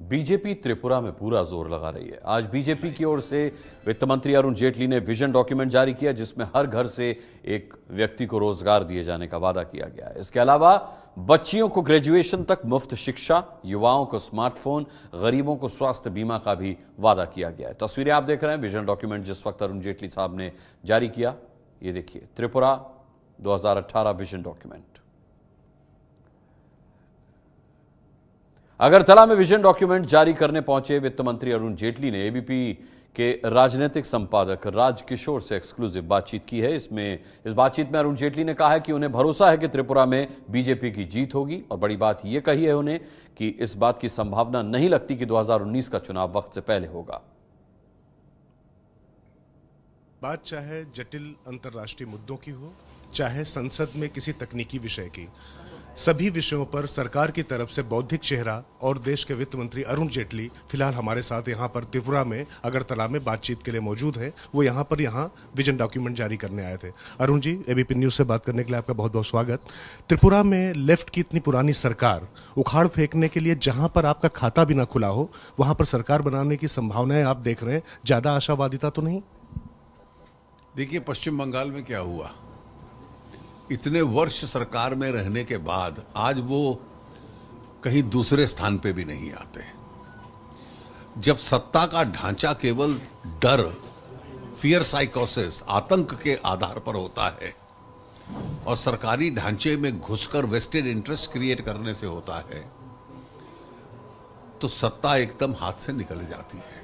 BJP Tripura में पूरा जोर लगा रही है। आज बीजेपी की ओर से वित्त मंत्री अरुण जेटली ने विजन डॉक्यूमेंट जारी किया, जिसमें हर घर से एक व्यक्ति को रोजगार दिए जाने का वादा किया गया है। इसके अलावा बच्चियों को ग्रेजुएशन तक मुफ्त शिक्षा, युवाओं को स्मार्टफोन, गरीबों को स्वास्थ्य बीमा का भी वादा किया गया है। तस्वीरें आप देख रहे हैं विजन डॉक्यूमेंट जिस वक्त अरुण जेटली साहब ने जारी किया। ये देखिए, त्रिपुरा 2018 विजन डॉक्यूमेंट। अगरतला में विजन डॉक्यूमेंट जारी करने पहुंचे वित्त मंत्री अरुण जेटली ने एबीपी के राजनीतिक संपादक राज किशोर से एक्सक्लूसिव बातचीत की है। इस बातचीत में अरुण जेटली ने कहा है कि उन्हें भरोसा है कि त्रिपुरा में बीजेपी की जीत होगी, और बड़ी बात यह कही है उन्हें कि इस बात की संभावना नहीं लगती कि 2019 का चुनाव वक्त से पहले होगा। बात चाहे जटिल अंतर्राष्ट्रीय मुद्दों की हो, चाहे संसद में किसी तकनीकी विषय की, सभी विषयों पर सरकार की तरफ से बौद्धिक चेहरा और देश के वित्त मंत्री अरुण जेटली फिलहाल हमारे साथ यहाँ पर त्रिपुरा में अगरतला में बातचीत के लिए मौजूद है। वो यहाँ विजन डॉक्यूमेंट जारी करने आए थे। अरुण जी, एबीपी न्यूज से बात करने के लिए आपका बहुत बहुत स्वागत। त्रिपुरा में लेफ्ट की इतनी पुरानी सरकार उखाड़ फेंकने के लिए जहां पर आपका खाता भी ना खुला हो, वहां पर सरकार बनाने की संभावनाएं आप देख रहे हैं, ज्यादा आशावादिता तो नहीं? देखिए, पश्चिम बंगाल में क्या हुआ, इतने वर्ष सरकार में रहने के बाद आज वो कहीं दूसरे स्थान पे भी नहीं आते। जब सत्ता का ढांचा केवल डर, फियर साइकोसिस, आतंक के आधार पर होता है और सरकारी ढांचे में घुसकर वेस्टेड इंटरेस्ट क्रिएट करने से होता है, तो सत्ता एकदम हाथ से निकल जाती है।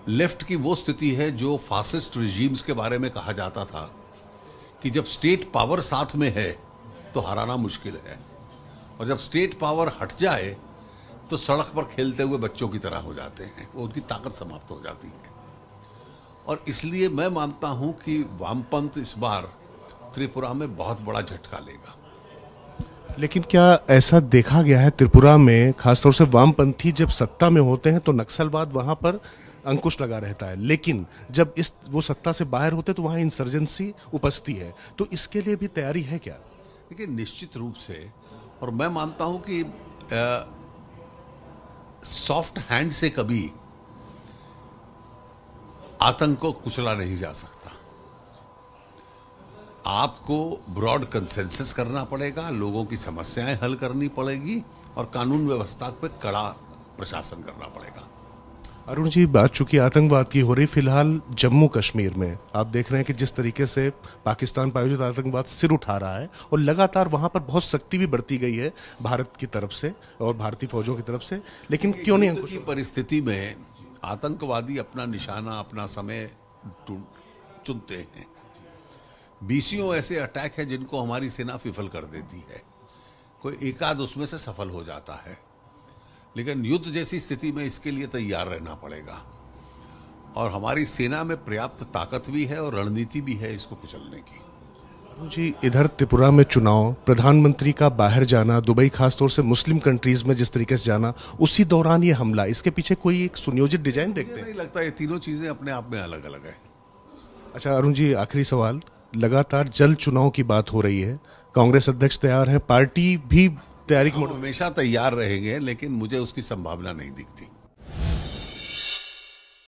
लेफ्ट की वो स्थिति है जो फासिस्ट रिजीम्स के बारे में कहा जाता था कि जब स्टेट पावर साथ में है तो हराना मुश्किल है, और जब स्टेट पावर हट जाए तो सड़क पर खेलते हुए बच्चों की तरह हो जाते हैं, वो उनकी ताकत समाप्त हो जाती है। और इसलिए मैं मानता हूं कि वामपंथ इस बार त्रिपुरा में बहुत बड़ा झटका लेगा। लेकिन क्या ऐसा देखा गया है त्रिपुरा में, खासतौर से वामपंथी जब सत्ता में होते हैं तो नक्सलवाद वहां पर अंकुश लगा रहता है, लेकिन जब वो सत्ता से बाहर होते तो वहां इंसर्जेंसी उपजती है, तो इसके लिए भी तैयारी है क्या? देखिए, निश्चित रूप से, और मैं मानता हूं कि सॉफ्ट हैंड से कभी आतंक को कुचला नहीं जा सकता। आपको ब्रॉड कंसेंसस करना पड़ेगा, लोगों की समस्याएं हल करनी पड़ेगी और कानून व्यवस्था पे कड़ा प्रशासन करना पड़ेगा। अरुण जी, बात चूंकि आतंकवाद की हो रही, फिलहाल जम्मू कश्मीर में आप देख रहे हैं कि जिस तरीके से पाकिस्तान प्रायोजित आतंकवाद सिर उठा रहा है और लगातार वहां पर बहुत सख्ती भी बढ़ती गई है भारत की तरफ से और भारतीय फौजों की तरफ से, लेकिन क्यों नहीं अंकुश? परिस्थिति में आतंकवादी अपना निशाना, अपना समय चुनते हैं। बीसियों ऐसे अटैक है जिनको हमारी सेना विफल कर देती है, कोई एकाध उसमें से सफल हो जाता है, लेकिन युद्ध जैसी स्थिति में इसके लिए तैयार रहना पड़ेगा, और हमारी सेना में पर्याप्त ताकत भी है और रणनीति भी है इसको कुचलने की। जी, इधर त्रिपुरा में चुनाव, प्रधानमंत्री का बाहर जाना, दुबई खासतौर से मुस्लिम कंट्रीज में जिस तरीके से जाना, उसी दौरान ये हमला, इसके पीछे कोई एक सुनियोजित डिजाइन देखते हैं? नहीं लगता, ये तीनों चीजें अपने आप में अलग अलग है। अच्छा अरुण जी, आखिरी सवाल, लगातार जल्द चुनाव की बात हो रही है, कांग्रेस अध्यक्ष तैयार है, पार्टी भी तैयारी हमेशा तैयार रहेंगे, लेकिन मुझे उसकी संभावना नहीं दिखती।